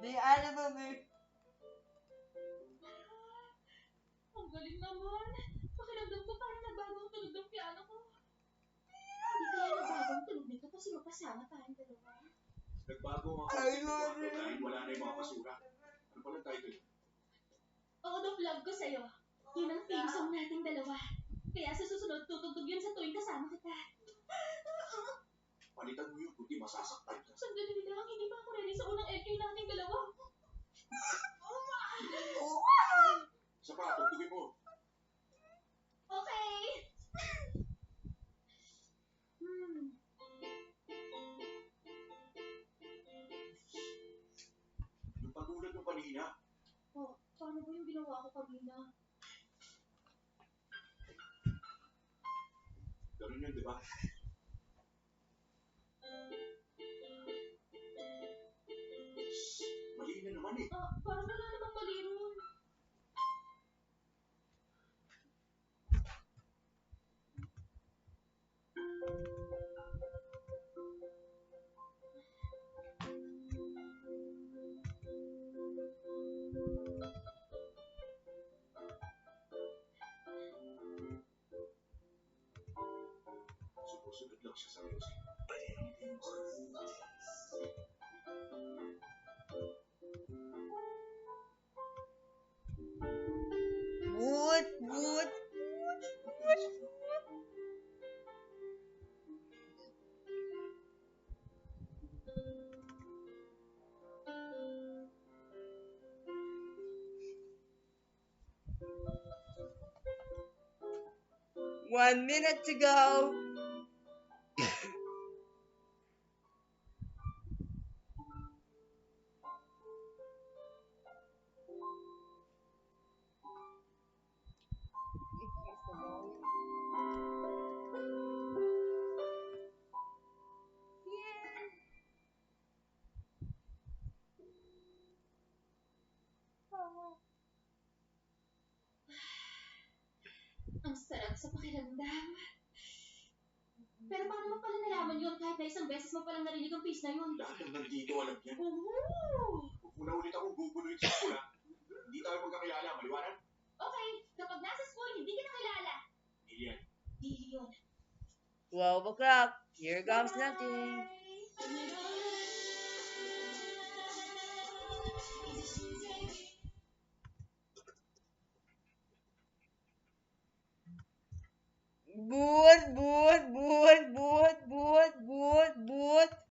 May album eh. Ang galing naman. Pakiramdam ko parang nagbago ang tunog ng piano ko. Hindi kaya nagbago ang tunog nito kasi magkasama tayong dalawa. Nagbago ang kwarto dahil wala na yung mga basura. Ano pala title? All of love ko sa'yo. Yun ang theme song nating dalawa. Kaya sa susunod, tutugtog yun sa tuwing kasama kita. Palitan mo yun, kundi masasaktan ka. Sandali lang, hindi pa ako ready sa unang LK nating dalawa. Isa pa, tugtugin mo. Okay. Yung pagulad mo kanina. Oh, paano ba yung ginawa ko kanina? Ganun yun, di ba? Mali na naman eh. Parang wala namang mali ron. Sumusunod lang siya sa music. Good. One minute to go. Ang sarap sa pakiramdam. Pero paano mo pala nalaman yun kahit na isang beses mo palang narinig ang piece na yun? Lahat ng nandito alam niya. Oo! Kung una ulit akong guguloy sa school, ha? Hindi tayo magkakilala, maliwanag? Okay, kapag nasa school, hindi kita kilala. Hindi yan. Dili yun. 12 o'clock. Here comes nothing. Good.